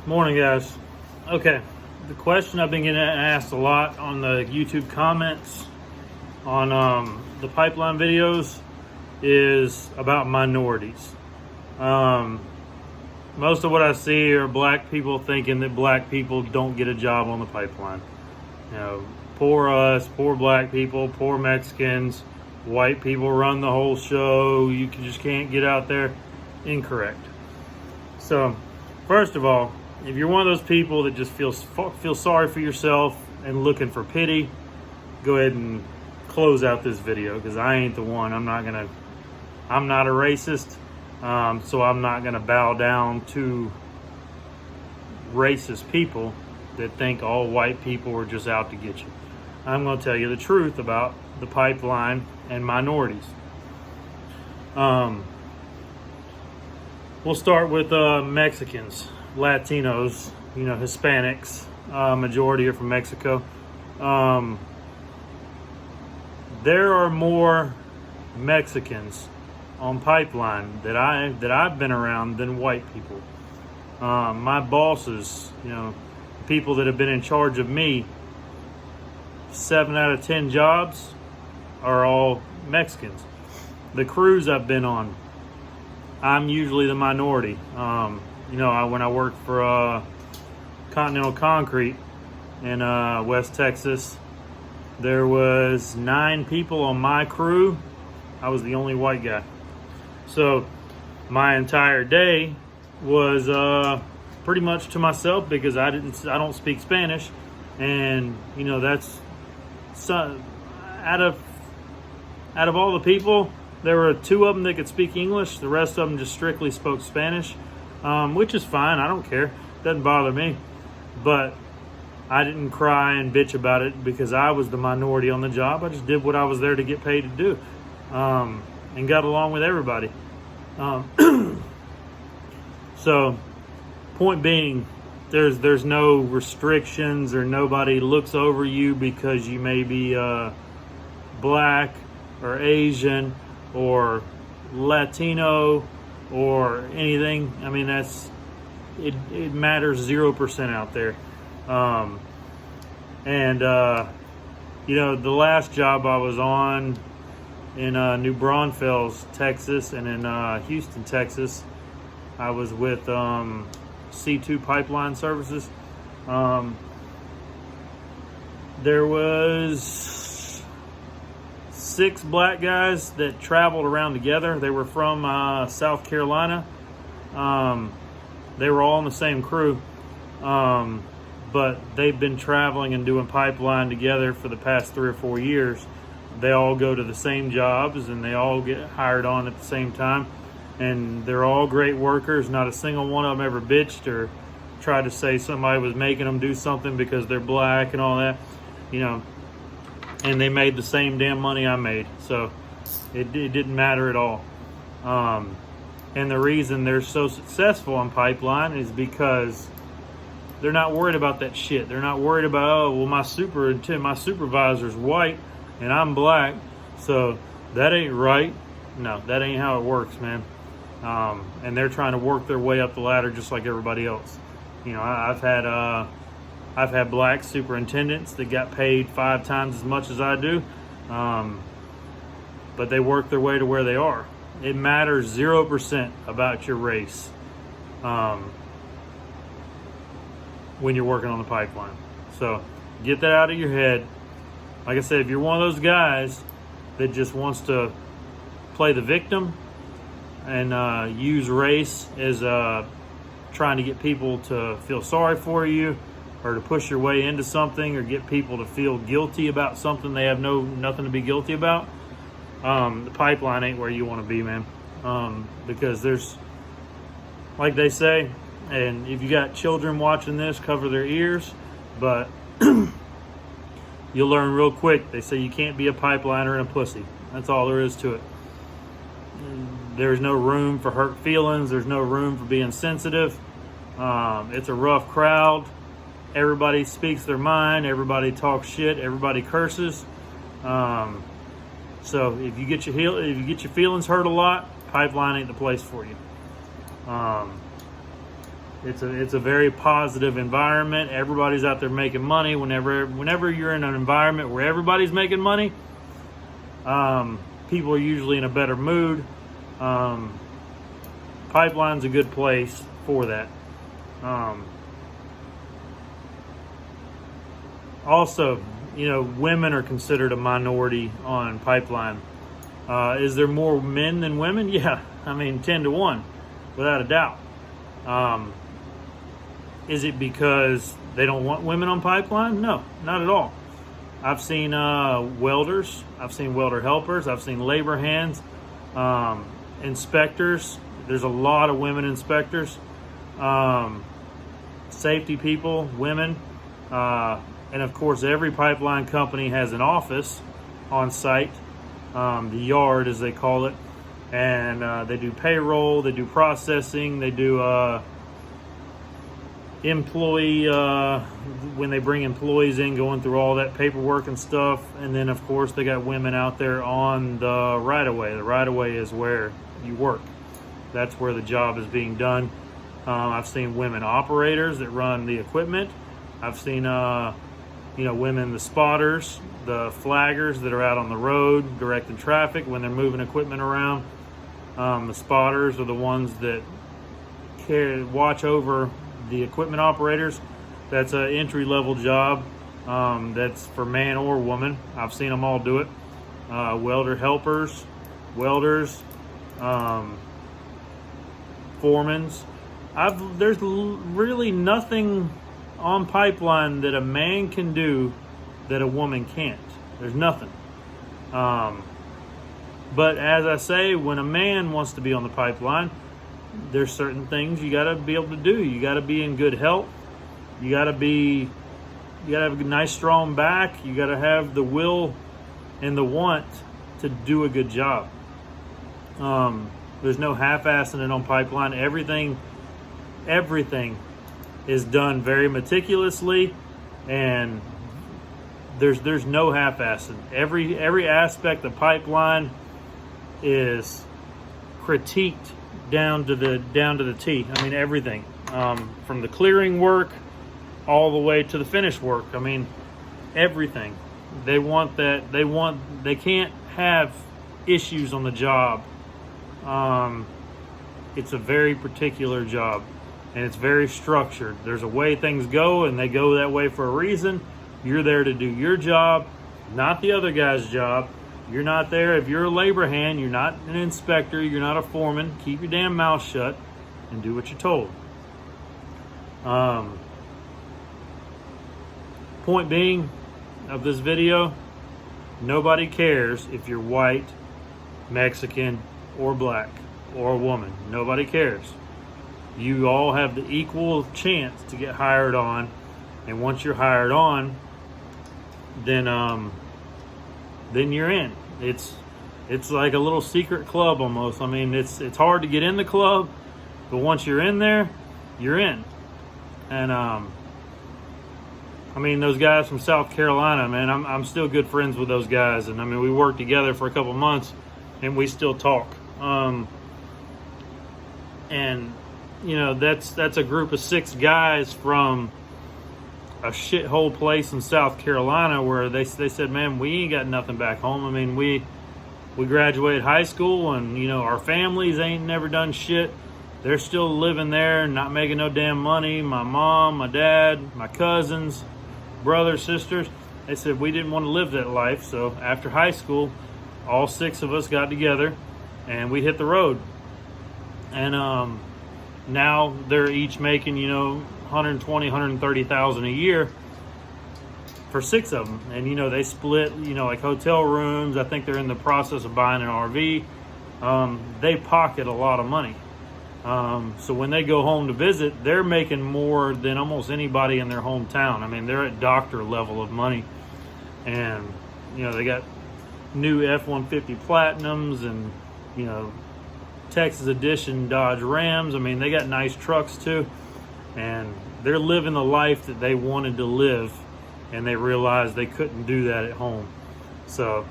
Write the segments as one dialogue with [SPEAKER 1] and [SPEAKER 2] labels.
[SPEAKER 1] Morning, guys. Okay, the question I've been getting asked a lot on the YouTube comments on the pipeline videos is about minorities. Most of what I see are black people thinking that black people don't get a job on the pipeline. You know, poor us, poor black people, poor Mexicans, white people run the whole show. You just can't get out there. Incorrect. So, first of all, if you're one of those people that just feel sorry for yourself and looking for pity, go ahead and close out this video, because I ain't the one. I'm not a racist, so I'm not gonna bow down to racist people that think all white people are just out to get you. I'm gonna tell you the truth about the pipeline and minorities. We'll start with Mexicans, Latinos, Hispanics. Majority are from Mexico. There are more Mexicans on pipeline that I've been around than white people. My bosses, people that have been in charge of me, 7 out of 10 jobs are all Mexicans. The crews I've been on, I'm usually the minority. When I worked for Continental Concrete in West Texas, there was 9 people on my crew. I was the only white guy. So my entire day was pretty much to myself, because I don't speak Spanish, and that's out of all the people, there were 2 of them that could speak English. The rest of them just strictly spoke Spanish, which is fine. I don't care. Doesn't bother me. But I didn't cry and bitch about it because I was the minority on the job. I just did what I was there to get paid to do, and got along with everybody. So, point being, there's no restrictions, or nobody looks over you because you may be black or Asian or Latino or anything. I mean, it matters 0% out there. The last job I was on in New Braunfels, Texas, and in Houston, Texas, I was with C2 Pipeline Services. There was 6 black guys that traveled around together. They were from South Carolina. They were all in the same crew, but they've been traveling and doing pipeline together for the past 3 or 4 years. They all go to the same jobs, and they all get hired on at the same time, and they're all great workers. Not a single one of them ever bitched or tried to say somebody was making them do something because they're black and all that, and they made the same damn money I made, so it didn't matter at all. And the reason they're so successful on pipeline is because they're not worried about that shit. They're not worried about, my supervisor's white and I'm black, so that ain't right. No, that ain't how it works, man. And they're trying to work their way up the ladder just like everybody else. I've had black superintendents that got paid 5 times as much as I do, but they work their way to where they are. It matters 0% about your race when you're working on the pipeline. So get that out of your head. Like I said, if you're one of those guys that just wants to play the victim and use race as trying to get people to feel sorry for you, or to push your way into something, or get people to feel guilty about something they have nothing to be guilty about, the pipeline ain't where you want to be, man. Because there's, like they say, and if you got children watching this, cover their ears, but you'll learn real quick. They say you can't be a pipeliner and a pussy. That's all there is to it. There's no room for hurt feelings. There's no room for being sensitive. It's a rough crowd. Everybody speaks their mind. Everybody talks shit. Everybody curses. So if you get your feelings hurt a lot, pipeline ain't the place for you. It's a very positive environment. Everybody's out there making money. Whenever you're in an environment where everybody's making money, people are usually in a better mood. Pipeline's a good place for that. Also, women are considered a minority on pipeline. Is there more men than women? Yeah, 10-1, without a doubt. Is it because they don't want women on pipeline? No, not at all. I've seen welders, I've seen welder helpers, I've seen labor hands, inspectors. There's a lot of women inspectors, safety people, women, and of course every pipeline company has an office on site, the yard as they call it, and they do payroll, they do processing, they do employee, when they bring employees in, going through all that paperwork and stuff. And then of course they got women out there on the right-of-way. The right-of-way is where you work. That's where the job is being done. I've seen women operators that run the equipment. I've seen women, the spotters, the flaggers that are out on the road directing traffic when they're moving equipment around. The spotters are the ones that watch over the equipment operators. That's an entry-level job. That's for man or woman. I've seen them all do it. Welder helpers, welders, foremans. There's really nothing on pipeline that a man can do that a woman can't. There's nothing. But as I say, when a man wants to be on the pipeline, there's certain things you got to be able to do. You got to be in good health. You got to have a nice strong back. You got to have the will and the want to do a good job. There's no half-assing it on pipeline. Everything is done very meticulously, and there's no half-assing. Every aspect of pipeline is critiqued down to the T. Everything, from the clearing work all the way to the finish work. Everything. They want that. They can't have issues on the job. It's a very particular job, and it's very structured. There's a way things go, and they go that way for a reason. You're there to do your job, not the other guy's job. You're not there. If you're a labor hand, you're not an inspector, you're not a foreman. Keep your damn mouth shut and do what you're told. Point being of this video, nobody cares if you're white, Mexican, or black, or a woman. Nobody cares. You all have the equal chance to get hired on, and once you're hired on, then you're in. It's like a little secret club almost. It's hard to get in the club, but once you're in there, you're in. And those guys from South Carolina, man, I'm still good friends with those guys, and we worked together for a couple months, and we still talk. That's a group of 6 guys from a shithole place in South Carolina where they said, man, we ain't got nothing back home. We graduated high school, and our families ain't never done shit. They're still living there, not making no damn money. My mom, my dad, my cousins, brothers, sisters, they said we didn't want to live that life. So after high school, all 6 of us got together and we hit the road. And now they're each making, $120,000, $130,000 a year for 6 of them. And, they split, like hotel rooms. I think they're in the process of buying an RV. They pocket a lot of money. So when they go home to visit, they're making more than almost anybody in their hometown. They're at doctor level of money. And, they got new F-150 Platinums and, Texas Edition Dodge Rams. They got nice trucks too. And they're living the life that they wanted to live, and they realized they couldn't do that at home. So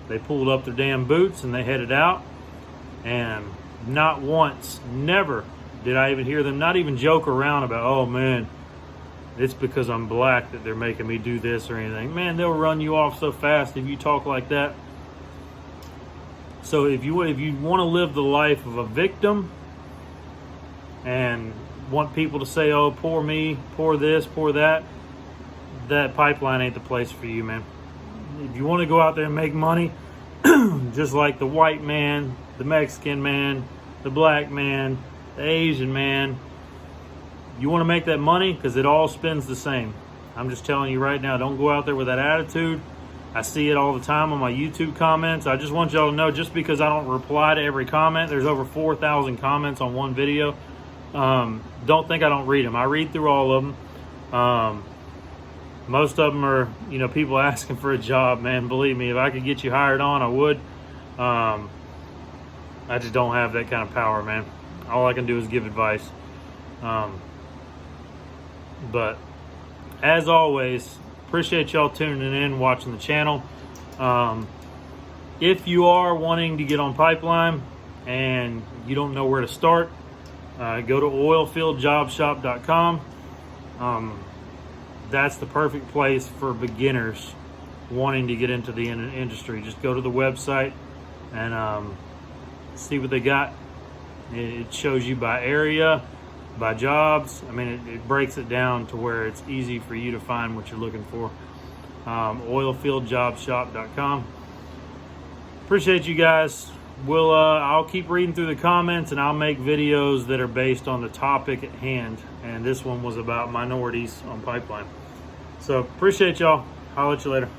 [SPEAKER 1] they pulled up their damn boots and they headed out, and not once, never did I even hear them not even joke around about, oh man, it's because I'm black that they're making me do this or anything. Man, they'll run you off so fast if you talk like that. So if you want to live the life of a victim and want people to say, oh, poor me, poor this, poor that, that pipeline ain't the place for you, man. If you want to go out there and make money, just like the white man, the Mexican man, the black man, the Asian man, you want to make that money because it all spins the same. I'm just telling you right now, don't go out there with that attitude. I see it all the time on my YouTube comments. I just want y'all to know, just because I don't reply to every comment, there's over 4,000 comments on one video. Don't think I don't read them. I read through all of them. Most of them are, people asking for a job, man. Believe me, if I could get you hired on, I would. I just don't have that kind of power, man. All I can do is give advice. But as always, appreciate y'all tuning in, watching the channel. If you are wanting to get on pipeline and you don't know where to start, go to oilfieldjobshop.com. That's the perfect place for beginners wanting to get into the industry. Just go to the website and see what they got. It shows you by area, by jobs. I mean, it breaks it down to where it's easy for you to find what you're looking for. Oilfieldjobshop.com. Appreciate you guys. I'll keep reading through the comments, and I'll make videos that are based on the topic at hand. And this one was about minorities on pipeline. So appreciate y'all. I'll let you later.